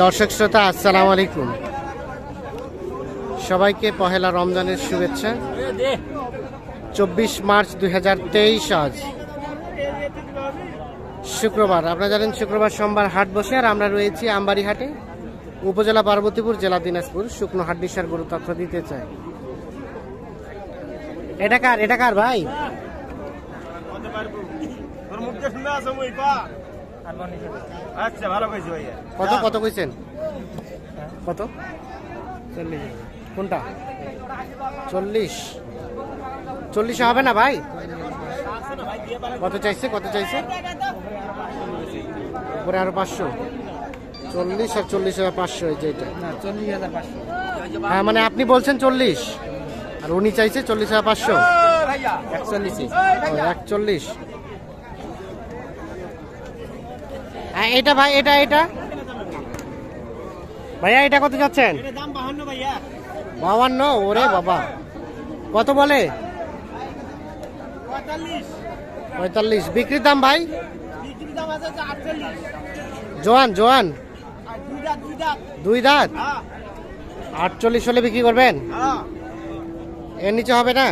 দর্শক শ্রোতা আসসালামু আলাইকুম, সবাইকে পহেলা রমজানের শুভেচ্ছা। 24 মার্চ 2023 আজ শুক্রবার। আপনারা জানেন শুক্রবার সোমবার হাট বসে, আর আমরা রয়েছি আমবাড়ি হাটে, উপজেলা পার্বতীপুর, জেলা দিনাজপুর। শুকনো হাড্ডিসার গরু তথ্য দিতে চাই। এটা কার ভাই? কত কত কইছেন? কত? 40। কোনটা? 40? 40 হবে না ভাই? কত চাইছে? উপরে আরো 500। 40 আর 40,500 এই যে এটা। হ্যাঁ, মানে আপনি বলছেন 40 আর উনি চাইছে 40,500। 41। এটা ভাই, এটা ভাইয়া এটা কত যাচ্ছেন? 52। ওরে বাবা, কত বলে? 45। বিক্রির দাম ভাই? জোয়ান 2 দাঁত। 48 হলে বিক্রি করবেন? এর নিচে হবে না?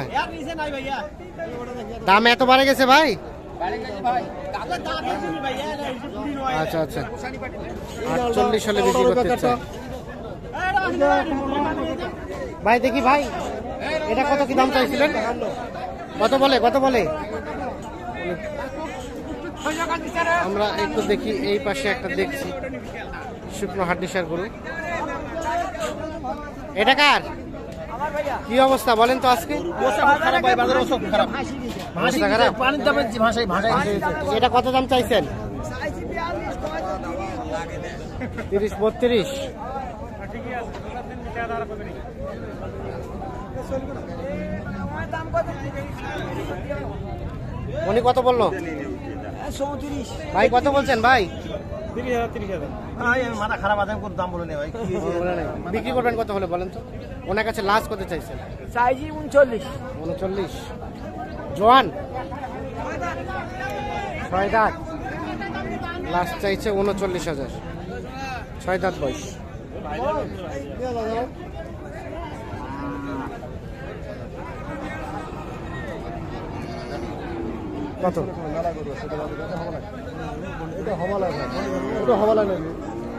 দাম এত বাড়ে গেছে ভাই? আচ্ছা 48 হলে বিক্রি করতে চাই ভাই। দেখি ভাই, এটা কত কি দাম চাইছিলেন? কত বলে? আমরা একটু দেখি, এই পাশে একটা দেখছি শুকনো হাড্ডিসার গরু। এটা কার? কি অবস্থা বলেন তো আজকে? এটা কত দাম চাইছেন? 30-32। উনি কত বললো? 34। ভাই কত বলছেন ভাই? 30,000। মাথা খারাপ আছে, কোন দাম বলে নেই ভাই। বিক্রি করবেন কত হলে বলেন তো? ওনার কাছে লাস্ট কত চাইছেন? চাইছি 39। জোয়ান 6 দাঁত, লাস্ট চাইছে 39,000। 6 দাঁত বয়স। কত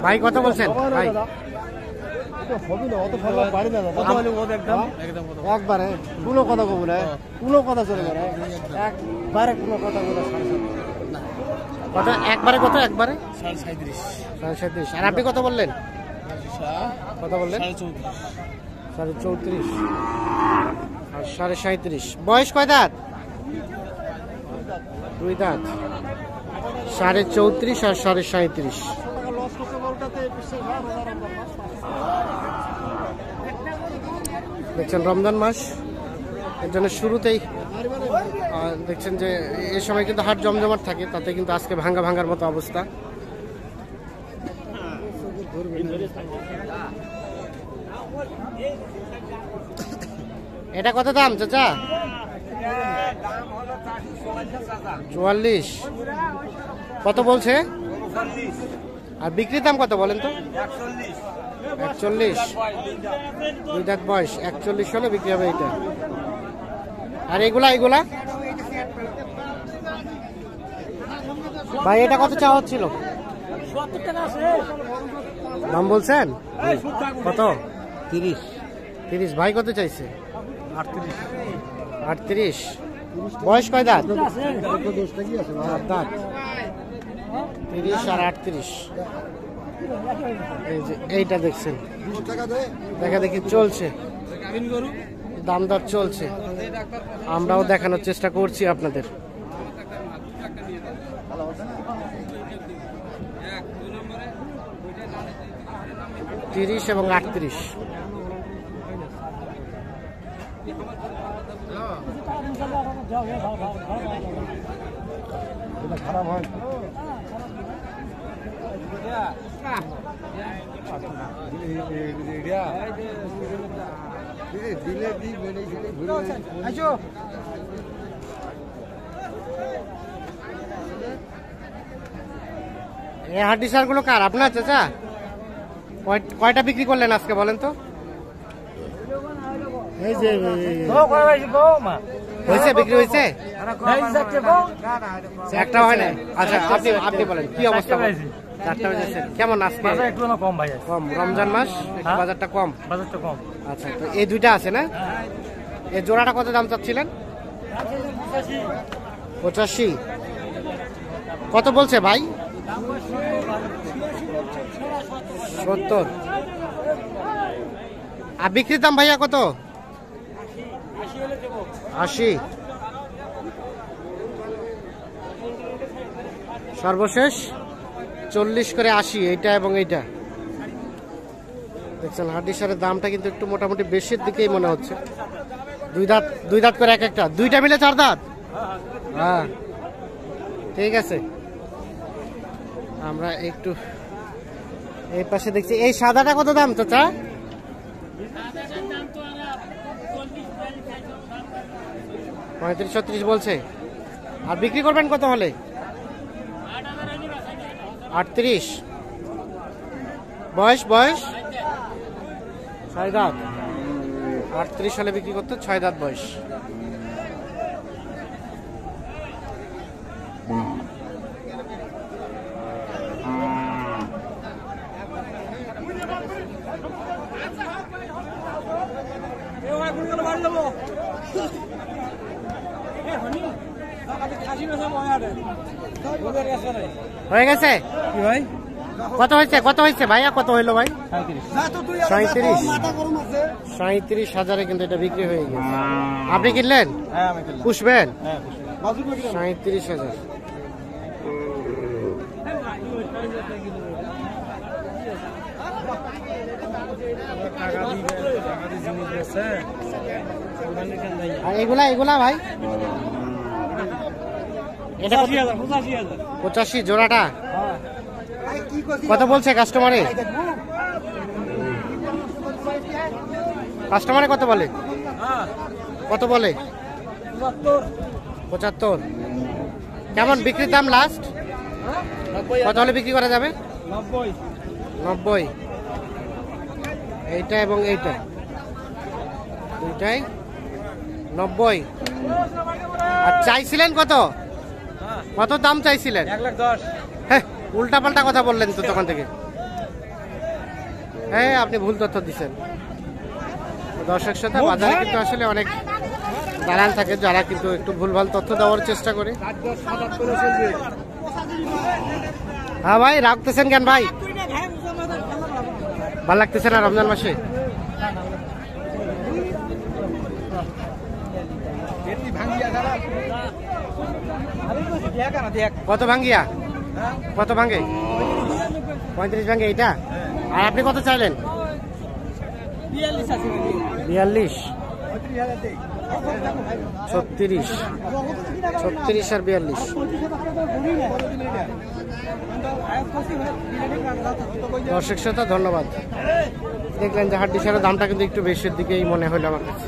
ভাই, কত বলছেন ভাই? একবারে কোনো কথা কব না, কোনো কথা চলে না, একবারে কোনো কথা বলে। কত একবারে? কত একবারে? 37। আর আপনি কত বললেন? কত বললেন? 34 আর 37.5। বয়স কয় দাঁত? 2 দাঁত। 34.5 আর 37.5। দেখছেন রমজান মাস, এর জন্য শুরুতেই দেখছেন যে এই সময় কিন্তু হাট জমজমাট থাকে, তাতে কিন্তু আজকে ভাঙ্গার মতো অবস্থা। এটা কত দাম চাচা? 44। কত বলছে? আর বিক্রির দাম কত বলেন তো? 41। 2 দাঁত বয়স। 41 হলে বিক্রি হবে এটা। আর এগুলা ভাই এটা কত চাওয়া হচ্ছিল? দাম বলছেন কত? 30। ভাই কত চাইছে? 38। বয়স কয় দাঁত? দাঁত 30 আর 38। এইটা দেখছেন, দেখা দেখি চলছে, দাম দর চলছে, আমরাও দেখানোর চেষ্টা করছি আপনাদের। তিরিশ এবং 38। খারাপ হয় এই হাড্ডি সার গুলো কার? আপনার চাচা? কয়টা বিক্রি করলেন আজকে বলেন তো? এই যে হয়েছে, বিক্রি হয়েছে? একটা হয় না। আচ্ছা আপনি আপনি বলেন কি অবস্থা? 4টা বেজেছে। কেমন আজকে? একটু কম ভাই, কম, রমজান মাস একটু বাজারটা কম। বাজারটা কম। আচ্ছা, তো এই দুইটা আছে না? এই জোড়াটা কত দাম চাচ্ছিলেন? 85। কত বলছে ভাই? 70। আর বিক্রির দাম ভাইয়া কত? 80। সর্বশেষ 40 করে 80, এইটা এবং এইটা। দেখছেন হাড্ডিসারের দামটা কিন্তু একটু মোটামুটি বেশির দিকেই মনে হচ্ছে। দুই দাঁত করে এক একটা, দুইটা মিলে 4 দাঁত। হ্যাঁ ঠিক আছে, আমরা একটু এই পাশে দেখছি। এই সাদাটা কত দাম চাচা? 35-36 বলছে। আর বিক্রি করবেন কত হলে? 38। বয়স 6 দাঁত। 38 সালে বিক্রি করতে, 6 দাঁত বয়স। হয়ে গেছে? কত হয়েছে, কত হয়েছে ভাইয়া, কত হইলো ভাই? 37,000-37,000 কিন্তু এটা বিক্রি হয়ে গেছে। আপনি কিনলেন? পুষবেন? 37,000। আর এগুলা ভাই? এটা 85 জোড়াটা। কত বলছে কাস্টমারে? কাস্টমারে কত বলে? কত বলে? 75। কেমন বিক্রির দাম লাস্ট? কত হলে বিক্রি করা যাবে? 90। এইটা এবং এইটা দুইটাই 90। আর চাইছিলেন কত? কত দাম চাইছিলেন? 1,10,000। হ্যাঁ, উল্টা পাল্টা কথা বললেন তো তখন থেকে। হ্যাঁ, আপনি ভুল তথ্য দিচ্ছেন। দর্শক শ্রোতা, বাজারে কিন্তু আসলে অনেক দালাল থাকে যারা কিন্তু একটু ভুলভাল তথ্য দেওয়ার চেষ্টা করে। হ্যাঁ ভাই, রাখতেছেন কেন ভাই? ভাল লাগতেছে না রমজান মাসে? কত ভাঙ্গিয়া? কত ভাঙ্গে? 35 ভাঙ্গে এইটা। আর আপনি কত চাইলেন? 42। 36 আর 42। দর্শক শ্রোতা, ধন্যবাদ। দেখলেন যে হাড্ডিসারের দামটা কিন্তু একটু বেশির দিকেই মনে হলো আমার কাছে।